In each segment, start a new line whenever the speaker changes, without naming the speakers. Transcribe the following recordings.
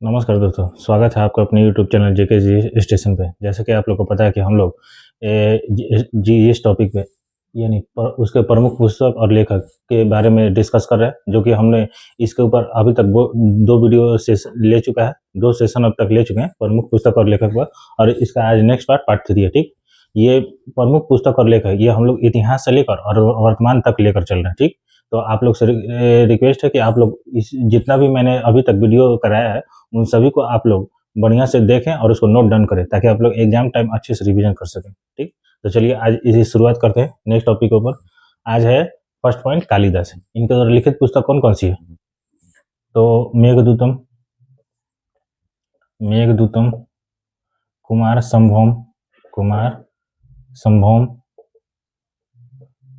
नमस्कार दोस्तों, स्वागत है आपका अपने यूट्यूब चैनल जेके जी स्टेशन पे। जैसे कि आप लोग को पता है कि हम लोग इस टॉपिक पे यानी उसके प्रमुख पुस्तक और लेखक के बारे में डिस्कस कर रहे हैं, जो कि हमने इसके ऊपर अभी तक दो वीडियो सेशन ले चुका है, 2 सेशन अब तक ले चुके हैं प्रमुख पुस्तक और लेखक पर। और इसका आज नेक्स्ट पार्ट 3 है। ठीक, ये प्रमुख पुस्तक और लेखक ये हम लोग इतिहास से लेकर और वर्तमान तक लेकर चल रहे हैं। ठीक, तो आप लोग से रिक्वेस्ट है कि आप लोग इस जितना भी मैंने अभी तक वीडियो कराया है उन सभी को आप लोग बढ़िया से देखें और उसको नोट डाउन करें, ताकि आप लोग एग्जाम टाइम अच्छे से रिवीजन कर सकें। ठीक, तो चलिए आज इसी शुरुआत करते हैं नेक्स्ट टॉपिक के ऊपर। आज है फर्स्ट पॉइंट कालिदास। इनके द्वारा लिखित पुस्तक कौन कौन सी है? तो मेघदूतम, मेघदूतम, कुमार संभवम, कुमार संभवम,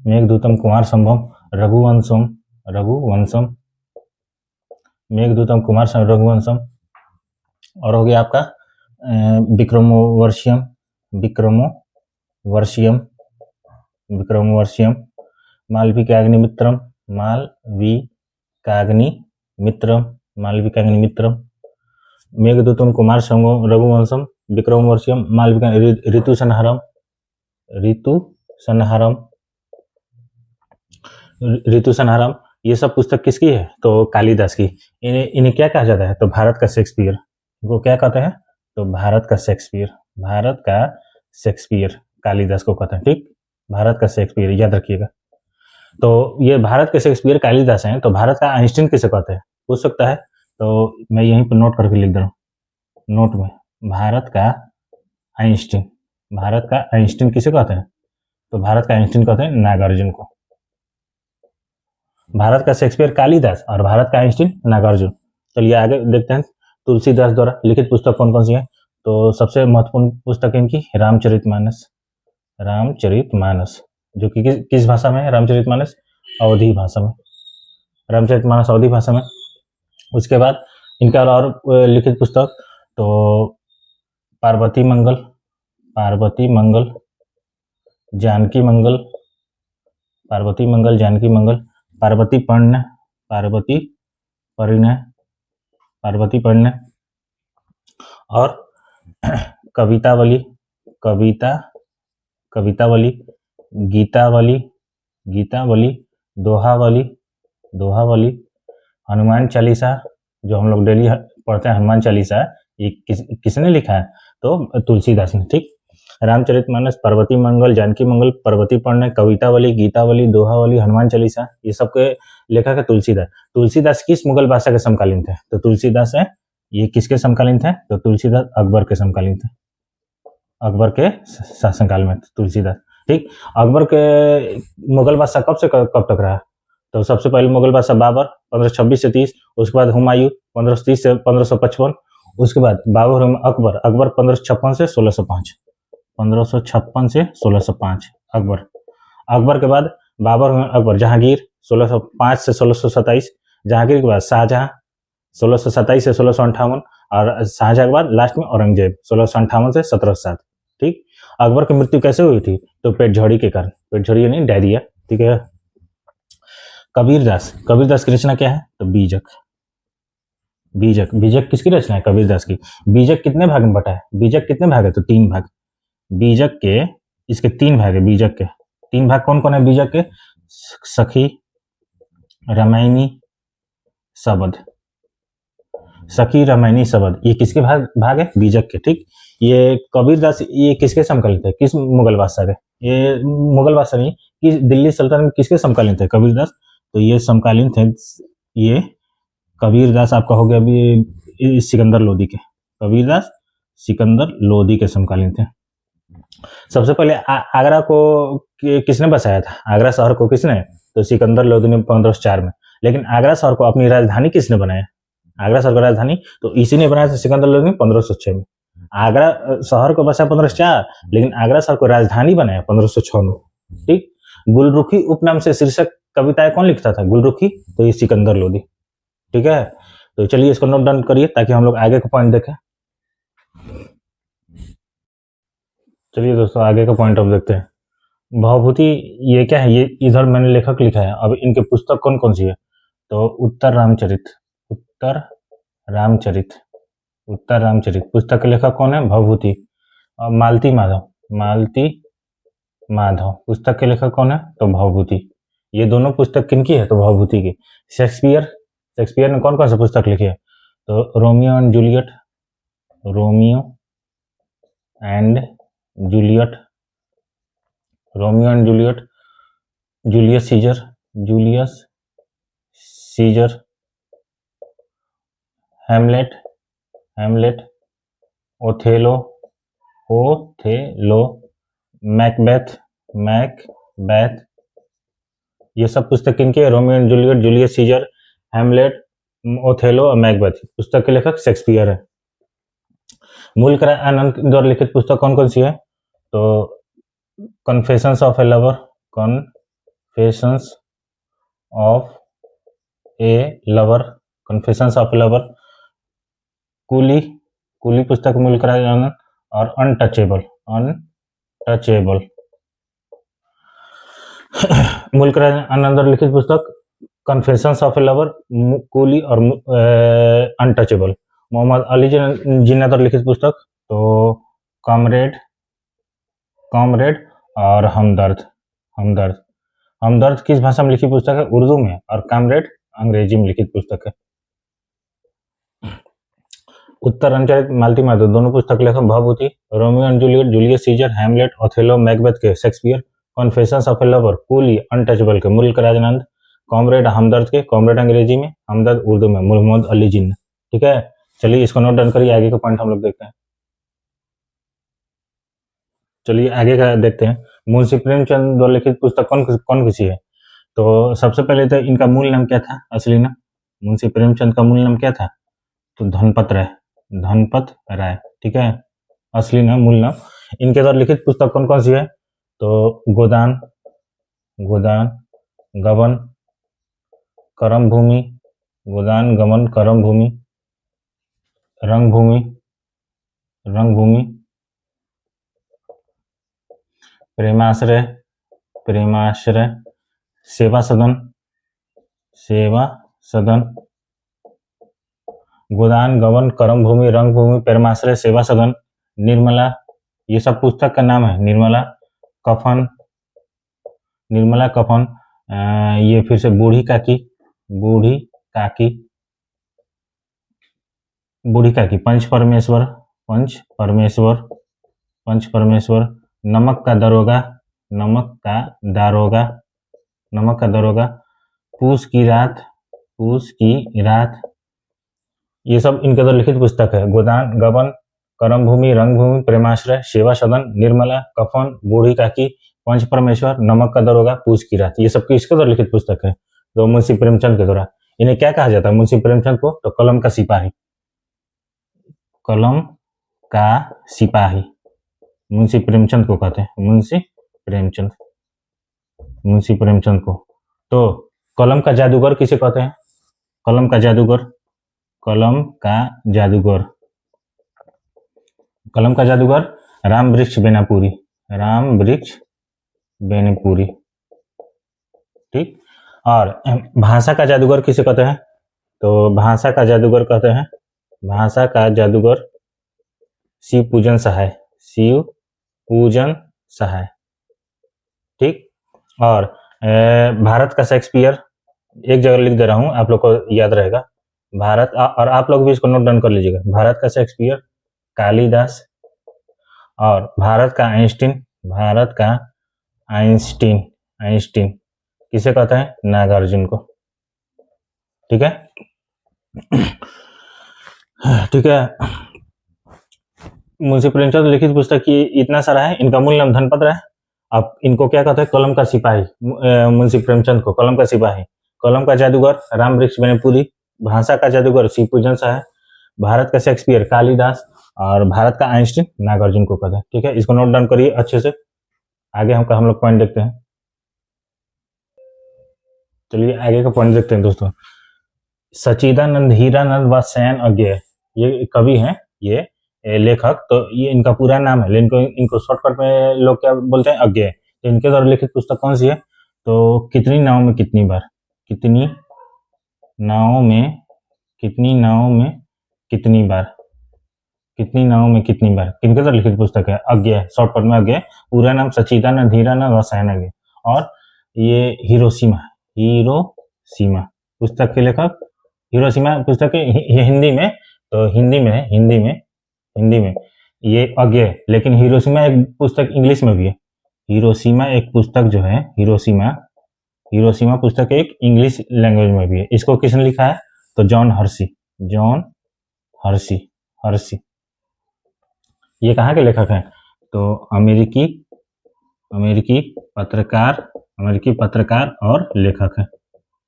मेघदूतम, कुमार संभवम, रघुवंशम, रघुवंशम, मेघदूतम, कुमार संभवम, रघुवंशम। और हो गया आपका विक्रमोर्वशीयम, विक्रमोर्वशीयम, विक्रमोर्वशीयम, मालविकाग्निमित्रम, मालविकाग्निमित्रम, मालविकाग्निमित्रम, मेघदूतम, कुमार संभवम, रघुवंशम, विक्रमोर्वशीयम, मालविका, ऋतुसंहारम, ऋतुसंहारम, ऋतुसंहारम। ये सब पुस्तक किसकी है? तो कालिदास की। इन्हें क्या कहा जाता है? तो भारत का शेक्सपियर। वो क्या कहते हैं? तो भारत का शेक्सपियर, भारत का शेक्सपियर कालिदास को कहते हैं। ठीक, भारत का शेक्सपियर याद रखिएगा। तो ये भारत के शेक्सपियर कालिदास हैं। तो भारत का आइंस्टीन किसे कहते हैं? पूछ सकता है, तो मैं यहीं पर नोट करके लिख दे रहा हूँ नोट में। भारत का आइंस्टीन, भारत का आइंस्टीन किसे कहते हैं? तो भारत का आइंस्टीन कहते हैं नागार्जुन को। भारत का शेक्सपियर कालिदास और भारत का आइंस्टीन नागार्जुन। चलिए आगे देखते हैं तुलसीदास द्वारा लिखित पुस्तक कौन कौन सी है। तो सबसे महत्वपूर्ण पुस्तक इनकी रामचरितमानस, रामचरितमानस, जो कि किस भाषा में है? रामचरितमानस अवधी भाषा में, रामचरितमानस अवधी भाषा में। उसके बाद इनका और लिखित पुस्तक तो पार्वती मंगल, पार्वती मंगल, जानकी मंगल, पार्वती मंगल, जानकी मंगल, पार्वती परिणय, पार्वती परिणय, पार्वती परिणय, और कवितावली, कविता, कवितावली, गीतावली, गीतावली, दोहावली, दोहावली, हनुमान चालीसा, जो हम लोग डेली पढ़ते हैं हनुमान चालीसा, ये किसने लिखा है? तो तुलसीदास ने। ठीक, रामचरितमानस, पार्वती मंगल, जानकी मंगल, पार्वती परिणय, कवितावली, गीतावली, दोहावली, हनुमान चालीसा, ये सबके लेखक है तुलसीदास। तुलसीदास किस मुगल बादशाह के समकालीन थे? तो तुलसीदास है ये किसके समकालीन थे? तो तुलसीदास अकबर के समकालीन थे, अकबर के शासनकाल में तुलसीदास। ठीक, अकबर के मुगल बादशाह कब से कब तक रहा? तो सबसे पहले मुगल बादशाह बाबर 1526 से 30, उसके बाद हुमायूं 1530 से 1555, उसके बाद बाबर अकबर, अकबर 1556 से 1605, 1556 से 1605 अकबर। अकबर के बाद बाबर अकबर, जहांगीर 1605 से 1627, जहांगीर के बाद शाहजहां 1627 से 1658, और शाहजहां के बाद लास्ट में औरंगजेब 1658 से 1707। ठीक, अकबर की मृत्यु कैसे हुई थी? तो पेटझड़ी के कारण, पेटझड़ी यानी डायरिया। ठीक है। कबीरदास, कबीरदास की रचना क्या है? तो बीजक, बीजक, बीजक किसकी रचना है? कबीरदास की। बीजक कितने भाग में बटा है? बीजक कितने भाग है? तो 3 भाग। बीजक के इसके 3 भाग है। बीजक के 3 भाग कौन कौन है? बीजक के सखी, रामायणी, शबद, सखी, रामायणी, शबद, ये किसके भाग है? बीजक के। ठीक, ये कबीरदास ये किसके समकालीन थे? किस मुगल बादशाह के? ये मुगल बादशाह नहीं, कि दिल्ली सल्तनत में किसके समकालीन थे? कबीरदास। तो ये समकालीन थे, ये कबीरदास आपका हो गया अभी सिकंदर लोदी के। कबीरदास सिकंदर लोदी के समकालीन थे। सबसे पहले आगरा को किसने बसाया था? आगरा शहर को किसने? तो सिकंदर लोदी ने 1504 में। लेकिन आगरा शहर को अपनी राजधानी किसने बनाया? आगरा शहर की राजधानी तो इसी ने बनाया था, सिकंदर लोदी ने 1506 में। आगरा शहर को बसाया 1504, लेकिन आगरा शहर को राजधानी बनाया 1506 में। ठीक, गुलरुखी उपनाम से शीर्षक कविताएं कौन लिखता था? गुलरुखी, तो ये सिकंदर लोदी। ठीक है, तो चलिए इसको नोट डाउन करिए ताकि हम लोग आगे का पॉइंट देखें। चलिए दोस्तों आगे का पॉइंट अब देखते हैं। भवभूति ये क्या है? ये इधर मैंने लेखक लिखा है। अब इनके पुस्तक कौन कौन सी है? तो उत्तर रामचरित, उत्तर रामचरित, उत्तर रामचरित। पुस्तक के लेखक कौन है? भवभूति। और मालती माधव, मालती माधव पुस्तक के लेखक कौन है? तो भवभूति। ये दोनों पुस्तक किनकी है? तो भवभूति की। शेक्सपियर, शेक्सपियर ने कौन कौन सा पुस्तक लिखी है? तो Romeo and Juliet, Romeo and Juliet, Romeo and Juliet, Julius scissor, Julius Caesar, Hamlet, Hamlet, Othello, Othello, Macbeth, Macbeth. ये सब पुस्तक किनकी है? Romeo and Juliet, Julius scissor, Hamlet, Othello और मैकबेथ। पुस्तक के लेखक शेक्सपियर है। मूलकराय आनंद द्वारा लिखित पुस्तक कौन कौन सी है? तो confessions of a lover, confessions of a lover, confessions of a Lover, coolie, coolie पुस्तक मूलकराय आनंद, और अनटचेबल, अनटचेबल। मूलकराय आनंद द्वारा लिखित पुस्तक confessions of a Lover, coolie और अनटचेबल। मोहम्मद अली जिन्ना द्वारा लिखित पुस्तक तो कॉमरेड, कॉमरेड और हमदर्द, हमदर्द। हमदर्द किस भाषा में लिखी पुस्तक है? उर्दू में। और कॉमरेड अंग्रेजी में लिखित पुस्तक है। उत्तर रामचरित, मालती माधव दोनों पुस्तक लेखक Bhavabhuti. Romeo and Juliet, Julius Caesar, Hamlet, Othello, Macbeth के Shakespeare. Confessions of a Lover, Coolie, Untouchable के मूलकराय आनंद। कॉमरेड हमदर्द के, कॉमरेड अंग्रेजी में, हमदर्द उर्दू में, मोहम्मद अली जिन्ना। ठीक है, चलिए इसको नोट डाउन करिए, आगे का पॉइंट हम लोग देखते हैं। चलिए आगे का देखते हैं। मुंशी प्रेमचंद द्वारा लिखित पुस्तक कौन किसी है? तो सबसे पहले तो इनका मूल नाम क्या था? असली नाम मुंशी प्रेमचंद का मूल नाम क्या था? तो धनपत राय, धनपत राय। ठीक है, असली नाम, मूल नाम। इनके द्वारा लिखित पुस्तक कौन कौन सी है? तो गोदान, गोदान, गबन, करम भूमि, गोदान, गमन, करम भूमि, रंगभूमि, रंगभूमि, प्रेमाश्रय, प्रेमाश्रय, सेवा सदन, सेवा सदन। गोदान, गबन, करम भूमि, रंगभूमि, प्रेमाश्रय, सेवा सदन, निर्मला, ये सब पुस्तक का नाम है। निर्मला, कफन, निर्मला कफन, ये फिर से बूढ़ी काकी, बूढ़ी काकी, बूढ़ी काकी, पंच परमेश्वर, पंच परमेश्वर, पंच परमेश्वर, नमक का दरोगा, नमक का दारोगा, नमक का दरोगा, पूस की रात, पूस की रात। ये सब इनके द्वारा लिखित पुस्तक है। गोदान, गबन, करम भूमि, रंगभूमि, प्रेमाश्रय, सेवा सदन, निर्मला, कफन, बूढ़ी काकी, पंच परमेश्वर, नमक का दरोगा, पूस की रात। ये सब किसके द्वारा लिखित पुस्तक है? तो मुंशी प्रेमचंद के द्वारा। इन्हें क्या कहा जाता है मुंशी प्रेमचंद को? तो कलम का सिपाही, कलम का सिपाही मुंशी प्रेमचंद को कहते हैं। मुंशी प्रेमचंद, मुंशी प्रेमचंद को। तो कलम का जादूगर किसे कहते हैं? कलम का जादूगर, कलम का जादूगर, कलम का जादूगर राम वृक्ष बेनापुरी, राम वृक्ष बेनीपुरी। ठीक, और भाषा का जादूगर किसे कहते हैं? तो भाषा का जादूगर कहते हैं, भाषा का जादूगर शिव पूजन सहाय, शिव पूजन सहाय। ठीक, और भारत का शेक्सपियर एक जगह लिख दे रहा हूं, आप लोग को याद रहेगा। भारत, और आप लोग भी इसको नोट डाउन कर लीजिएगा। भारत का शेक्सपियर कालिदास, और भारत का आइंस्टीन, भारत का आइंस्टीन, आइंस्टीन किसे कहते हैं? नागार्जुन को। ठीक है, ठीक है। मुंशी प्रेमचंद लिखित पुस्तक की इतना सारा है। इनका मूल नाम धनपत राय। अब इनको क्या कहते हैं? कलम का सिपाही, मुंशी प्रेमचंद को कलम का सिपाही। कलम का जादूगर राम वृक्ष बेनीपुरी, भाषा का जादूगर शिव पूजन सहाय, भारत का शेक्सपियर कालिदास, और भारत का आइंस्टीन नागार्जुन को कहते हैं। ठीक है, इसको नोट डाउन करिए अच्छे से। आगे हम लोग पॉइंट देखते हैं। चलिए आगे का पॉइंट देखते हैं दोस्तों। सचिदानंद हीरानंद व सैन अज्ञेय, ये कवि हैं, ये लेखक। तो ये इनका पूरा नाम है, लेकिन इनको शॉर्टकट में लोग क्या बोलते हैं? अज्ञेय। तो इनके द्वारा लिखित पुस्तक कौन सी है? तो कितनी नाव में कितनी बार, कितनी नाव में, कितनी नाव में कितनी बार। कितनी नावों में कितनी बार, किनके द्वारा लिखित पुस्तक है? अज्ञेय, शॉर्टकट में अज्ञेय, पूरा नाम सचिदानंद धीरानंद रसायन अज्ञेय। और ये हिरोशिमा, हिरोशिमा पुस्तक के लेखक, हिरोशिमा पुस्तक है हिंदी में, तो हिंदी में ये अज्ञेय, लेकिन हिरोशिमा एक पुस्तक इंग्लिश में भी है। हिरोशिमा एक पुस्तक जो है, हिरोशिमा पुस्तक एक इंग्लिश लैंग्वेज में भी है। इसको किसने लिखा है? तो जॉन हर्शी। ये कहाँ के लेखक हैं? तो अमेरिकी पत्रकार और लेखक है,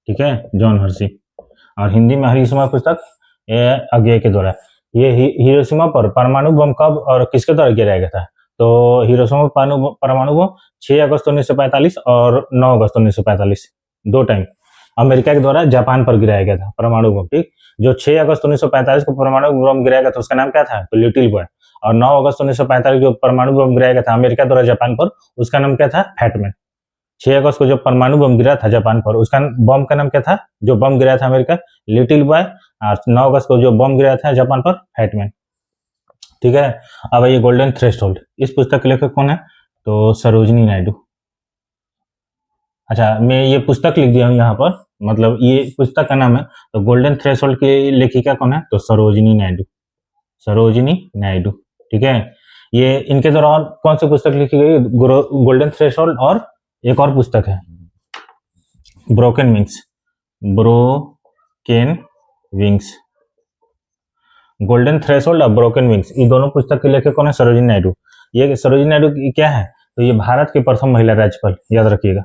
ठीक है, जॉन हर्शी। और हिंदी में हिरोशिमा पुस्तक अज्ञेय के द्वारा। ये हिरोशिमा पर परमाणु बम कब और किसके द्वारा गिराया गया था? तो हिरोशिमा परमाणु बम 6 अगस्त 1945 और 9 अगस्त 1945, 2 टाइम अमेरिका के द्वारा जापान पर गिराया गया था परमाणु बम, ठीक। जो 6 अगस्त 1945 को परमाणु बम गिराया गया था उसका नाम क्या था? तो लिटिल बॉय। और 9 अगस्त 1945 जो परमाणु बम गिराया गया था अमेरिका द्वारा जापान पर, उसका नाम क्या था? फैटमैन। 6 अगस्त को जो परमाणु बम गिरा था जापान पर, उसका बम का नाम क्या था? जो बम गिराया था अमेरिका, लिटिल बॉय। और 9 अगस्त को जो बम गिराया था जापान पर, फैटमैन, ठीक है। अब ये गोल्डन थ्रेशोल्ड, इस पुस्तक के लेखक कौन है? तो सरोजिनी नायडू। अच्छा, मैं ये पुस्तक लिख दिया हूँ यहाँ पर, मतलब ये पुस्तक का नाम है। तो गोल्डन थ्रेशोल्ड की लेखिका कौन है? तो सरोजिनी नायडू, ठीक है। ये इनके द्वारा और कौन सी पुस्तक लिखी गई? गोल्डन थ्रेशोल्ड, और एक और पुस्तक है ब्रोकन विंग्स। गोल्डन थ्रेशोल्ड और ब्रोकन विंग्स, ये दोनों पुस्तक के लेखक कौन है? सरोजिनी नायडू। ये सरोजिनी नायडू क्या है? तो ये भारत की प्रथम महिला राज्यपाल, याद रखिएगा।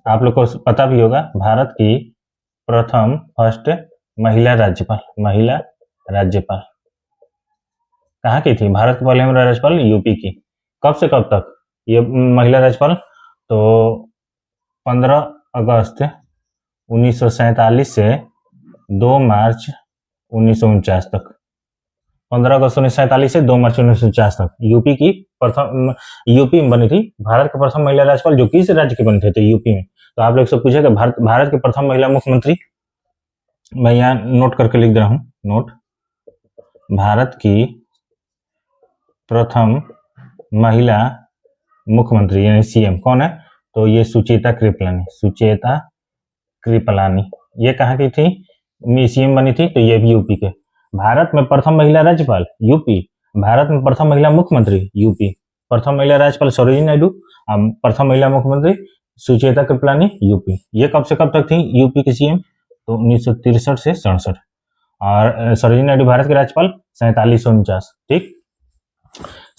आप लोग को पता भी होगा, भारत की प्रथम फर्स्ट महिला राज्यपाल कहाँ की थी? भारत की पहली महिला राज्यपाल यूपी की। कब से कब तक ये महिला राज्यपाल? तो 15 अगस्त 1947 से 2 मार्च 1949 तक। 15 अगस्त 1947 से 2 मार्च 1949 तक यूपी में बनी थी भारत की प्रथम महिला राज्यपाल। जो किस राज्य की बनी थी? तो यूपी में। तो आप लोग से पूछेगा भारत की प्रथम महिला मुख्यमंत्री, मैं यहाँ नोट करके लिख दे रहा हूँ, नोट। भारत की प्रथम महिला मुख्यमंत्री यानी सीएम कौन है? तो ये सुचेता कृपलानी। ये कहाँ की थी? सीएम बनी थी, तो ये भी यूपी के। भारत में प्रथम महिला राज्यपाल यूपी, भारत में प्रथम महिला मुख्यमंत्री यूपी, प्रथम महिला राज्यपाल सरोजिनी नायडू, प्रथम महिला मुख्यमंत्री सुचेता कृपलानी यूपी। ये कब से कब तक थी यूपी की सीएम? तो 1963 से 67। और सरोजिनी नायडू भारत के राज्यपाल 47 से 49, ठीक।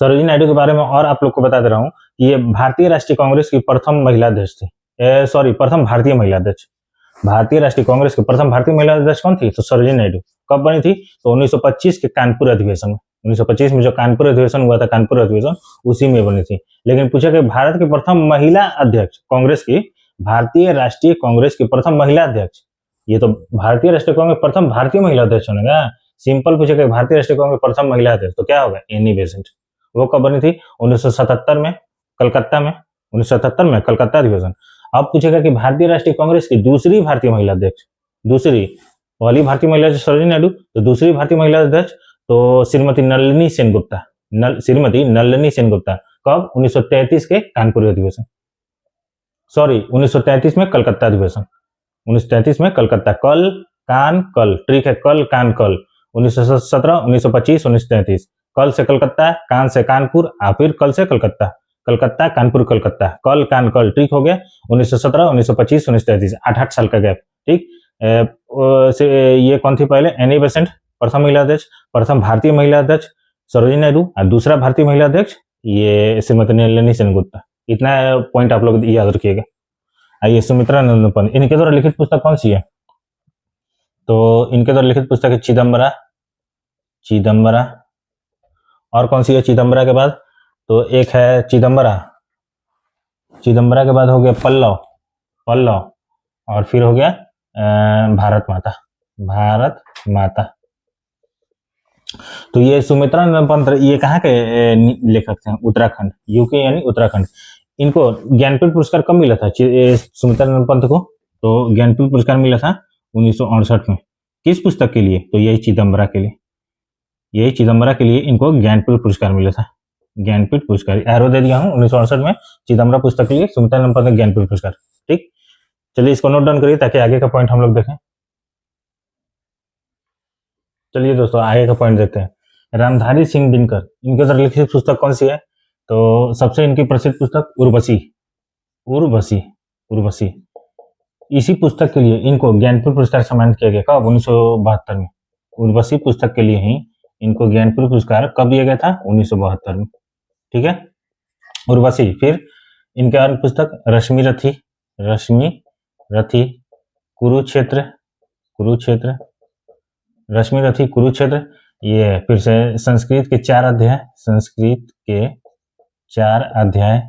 सरोजिनी नायडू के बारे में और आप लोग को बता दे रहा हूँ, ये भारतीय राष्ट्रीय कांग्रेस की प्रथम महिला अध्यक्ष थी, प्रथम भारतीय महिला अध्यक्ष। भारतीय राष्ट्रीय कांग्रेस की प्रथम भारतीय महिला अध्यक्ष कौन थी? तो सरोजिनी नायडू। कब बनी थी? तो 1925 के कानपुर अधिवेशन में। 1925 में जो कानपुर अधिवेशन हुआ था, कानपुर अधिवेशन, उसी में बनी थी। लेकिन पूछा कि भारत की प्रथम महिला अध्यक्ष कांग्रेस की, भारतीय राष्ट्रीय कांग्रेस की प्रथम महिला अध्यक्ष, ये तो भारतीय राष्ट्रीय कांग्रेस प्रथम भारतीय महिला अध्यक्ष होगा। सिंपल पूछे कि भारतीय राष्ट्रीय कांग्रेस प्रथम महिला अध्यक्ष, तो क्या होगा? Annie Besant. वो कब बनी थी? 1977 में कलकत्ता में, 1977 में कलकत्ता अधिवेशन। अब पूछेगा कि भारतीय राष्ट्रीय कांग्रेस की दूसरी भारतीय महिला अध्यक्ष, पहली भारतीय महिला अध्यक्ष सरोजिनी नायडू, तो दूसरी भारतीय महिला अध्यक्ष तो श्रीमती नलिनी सेनगुप्ता, कब? 1933 के कानपुर अधिवेशन, 1933 में कलकत्ता अधिवेशन, 1933 में कलकत्ता। कल कान कल, ठीक है, कल कान कल, 1917, 1925, 1933। कल से कलकत्ता, कान से कानपुर, फिर कल से कलकत्ता, कलकत्ता कानपुर कलकत्ता, कल कान कल, ठीक हो गया। 1917, 1925, 1933, 8 साल का गैप, ठीक। ये कौन थी पहले? एनी बेसेंट प्रथम महिला अध्यक्ष, प्रथम भारतीय महिला अध्यक्ष सरोजिनी नायडू, और दूसरा भारतीय महिला अध्यक्ष ये श्रीमती नलिनी सेनगुप्ता। इतना पॉइंट आप लोग याद रखिएगा। आइए, सुमित्रा नंदन पंत, इनके द्वारा लिखित पुस्तक कौन सी है? तो इनके द्वारा लिखित पुस्तक है चिदम्बरा। और कौन सी है चिदम्बरा के बाद? तो एक है चिदम्बरा के बाद हो गया पल्लव, और फिर हो गया भारत माता। तो ये सुमित्रा नंदन पंत, ये कहाँ के लेखक थे? उत्तराखंड, यूके यानी उत्तराखंड। इनको ज्ञानपीठ पुरस्कार कब मिला था सुमित्रा नंदन पंत को? तो ज्ञानपीठ पुरस्कार मिला था 1968 में। किस पुस्तक के लिए? तो यही चिदम्बरा के लिए। ये चिदम्बरा के लिए इनको ज्ञानपीठ पुरस्कार मिला था, ज्ञानपीठ पुरस्कार। एरो दे दिया हूँ, 1968 में चिदम्बरा पुस्तक के लिए सुमित्रा नंदन ने ज्ञानपीठ पुरस्कार। ठीक, चलिए इसको नोट डाउन करिए ताकि आगे का पॉइंट हम लोग देखें। चलिए दोस्तों आगे का पॉइंट देखते हैं। रामधारी सिंह दिनकर, इनके द्वारा लिखित पुस्तक कौन सी है? तो सबसे इनकी प्रसिद्ध पुस्तक उर्वशी, उर्वशी, उर्वशी। इसी पुस्तक के लिए इनको ज्ञानपीठ पुरस्कार सम्मानित किया गया। कब? 1972 में। उर्वशी पुस्तक के लिए ही इनको ज्ञानपीठ पुरस्कार कब दिया गया था? 1972 में। ठीक है, उर्वशी। फिर इनके अन्य पुस्तक रश्मि रथी, रश्मि रथी, कुरुक्षेत्र, कुरुक्षेत्र, रश्मि रथी, कुरुक्षेत्र। ये फिर से संस्कृत के 4 अध्याय, संस्कृत के 4 अध्याय।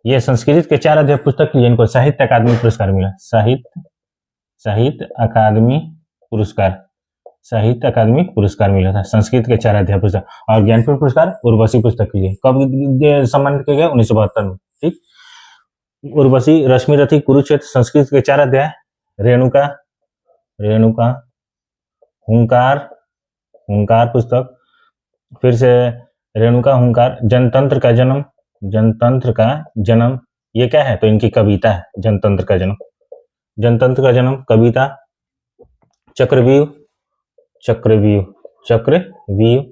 ये संस्कृत के 4 अध्याय पुस्तक के लिए इनको साहित्य अकादमी पुरस्कार मिला, साहित्य अकादमी पुरस्कार, साहित्य अकादमी पुरस्कार मिला था संस्कृत के 4 अध्याय पुस्तक। और ज्ञानपीठ पुरस्कार उर्वशी पुस्तक के लिए कब सम्मानित किया गया? 1972 में। ठीक, उर्वशी, रश्मि रथी, कुरुक्षेत्र, संस्कृत के 4 अध्याय, रेणुका, रेणुका, हुंकार, हुंकार पुस्तक। फिर से रेणुका, हुंकार, जनतंत्र का जन्म, जनतंत्र का जन्म। ये क्या है? तो इनकी कविता है, जनतंत्र का जन्म, जनतंत्र का जन्म कविता। चक्रव्यूह, चक्रव्यूह, चक्रव्यूह।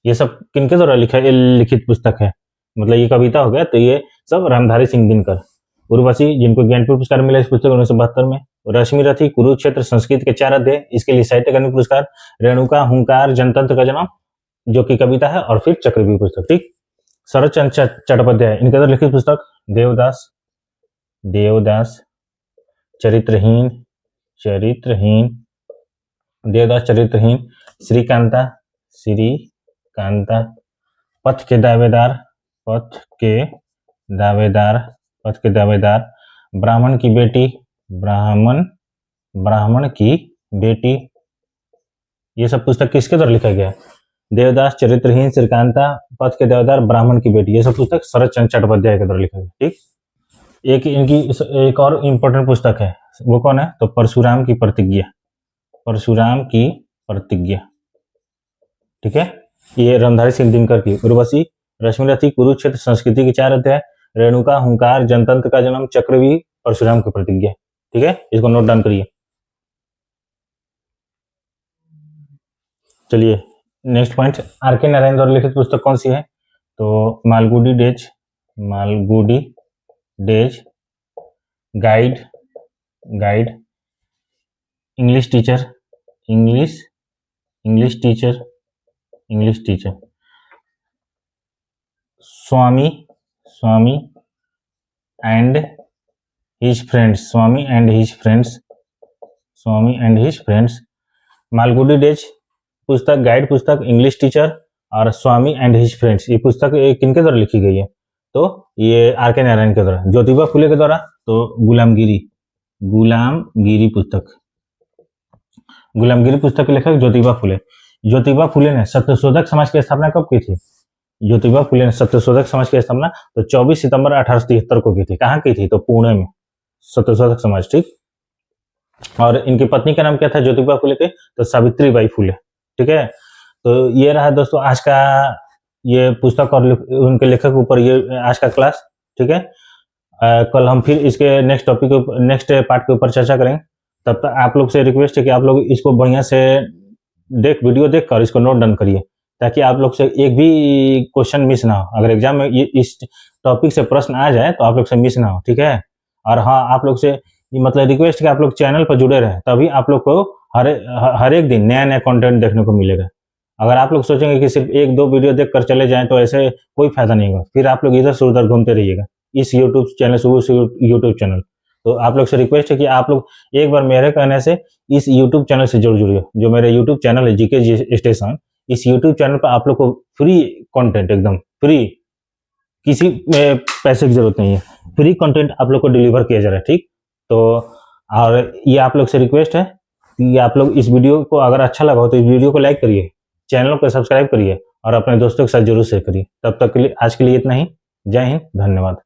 ये सब किनके द्वारा लिखित पुस्तक है? मतलब ये कविता हो गया, तो ये सब रामधारी सिंह दिनकर। उर्वशी, जिनको ज्ञानपीठ पुरस्कार मिला इस पुस्तक 1972 में। रश्मि रथी, कुरुक्षेत्र, संस्कृत के 4 अध्याय, इसके लिए साहित्य अकादमी पुरस्कार। रेणुका, हुंकार, जनतंत्र का जन्म जो कि कविता है, और फिर चक्रव्यूह पुस्तक। ठीक, शरद चंद्र चट्टोपाध्याय, इनके द्वारा लिखित पुस्तक देवदास, देवदास, चरित्रहीन, चरित्रहीन, देवदास चरित्रहीन, श्रीकांता, श्रीकांता, पथ के दावेदार, पथ के दावेदार, पथ के दावेदार, ब्राह्मण की बेटी, ब्राह्मण, ब्राह्मण की बेटी। ये सब पुस्तक किसके द्वारा लिखा गया? देवदास, चरित्रहीन, श्रीकांता, पथ के दावेदार, ब्राह्मण की बेटी। ये सब पुस्तक शरद चंद्र चट्टोपाध्याय के द्वारा लिखा गया। ठीक, एक इनकी एक और इम्पोर्टेंट पुस्तक है, वो कौन है? तो परशुराम की प्रतिज्ञा, परशुराम की प्रतिज्ञा। ठीक है, ये रामधारी सिंह दिनकर की। उर्वशी, रश्मि रथी, कुरुक्षेत्र, संस्कृति के 4 अध्याय, रेणुका, हुंकार, जनतंत्र का जन्म, चक्रव्यूह, परशुराम की प्रतिज्ञा। ठीक है, इसको नोट डाउन करिए। चलिए नेक्स्ट पॉइंट, आर.के. नारायण द्वारा लिखित पुस्तक कौन सी है? तो Malgudi days, Malgudi days, guide, guide, English teacher, English, English teacher, English teacher, Swami, Swami and his friends, Swami and his friends, Swami and his friends. Malgudi days पुस्तक, गाइड पुस्तक, इंग्लिश टीचर और स्वामी and his friends, ये पुस्तक किनके द्वारा लिखी गई है? तो ये आर.के. नारायण के द्वारा। ज्योतिबा फुले के द्वारा तो गुलामगिरी, गुलामगिरी पुस्तक, गुलामगिरी पुस्तक के लेखक ज्योतिबा फुले। ज्योतिबा फुले ने सत्यशोधक समाज की स्थापना कब की थी? ज्योतिबा फुले ने सत्यशोधक समाज की स्थापना तो 24 सितंबर 1873 को की थी। कहाँ की थी? तो पुणे में, सत्यशोधक समाज। ठीक, और इनकी पत्नी का नाम क्या था ज्योतिबा फुले के? तो सावित्रीबाई फुले। ठीक है, तो ये रहा दोस्तों आज का ये पुस्तक और उनके लेखक ऊपर ये आज का क्लास। ठीक है, कल हम फिर इसके नेक्स्ट टॉपिक के नेक्स्ट पार्ट के ऊपर चर्चा करेंगे। तब तक आप लोग से रिक्वेस्ट है कि आप लोग इसको बढ़िया से वीडियो देख कर इसको नोट डाउन करिए, ताकि आप लोग से एक भी क्वेश्चन मिस ना हो। अगर एग्जाम में ये इस टॉपिक से प्रश्न आ जाए तो आप लोग से मिस ना हो। ठीक है, और हाँ, आप लोग से मतलब रिक्वेस्ट कि आप लोग चैनल पर जुड़े रहे, तभी आप लोग को हर एक दिन नया नया कंटेंट देखने को मिलेगा। अगर आप लोग सोचेंगे कि सिर्फ 1-2 वीडियो देख कर चले जाएं तो ऐसे कोई फायदा नहीं होगा, फिर आप लोग इधर से उधर घूमते रहिएगा, इस यूट्यूब चैनल से उस यूट्यूब चैनल। तो आप लोग से रिक्वेस्ट है कि आप लोग एक बार मेरे कहने से इस यूट्यूब चैनल से जुड़ जुड़िए। जो मेरे यूट्यूब चैनल है जीके स्टेशन, इस यूट्यूब चैनल पर आप लोग को फ्री कंटेंट, एकदम फ्री, किसी पैसे की जरूरत नहीं है, फ्री कंटेंट आप लोग को डिलीवर किया जा रहा है। ठीक, तो और ये आप लोग से रिक्वेस्ट है कि आप लोग इस वीडियो को अगर अच्छा लगा हो तो इस वीडियो को लाइक करिए, चैनल को सब्सक्राइब करिए और अपने दोस्तों के साथ जरूर शेयर करिए। तब तक के लिए आज के लिए इतना ही। जय हिंद, धन्यवाद।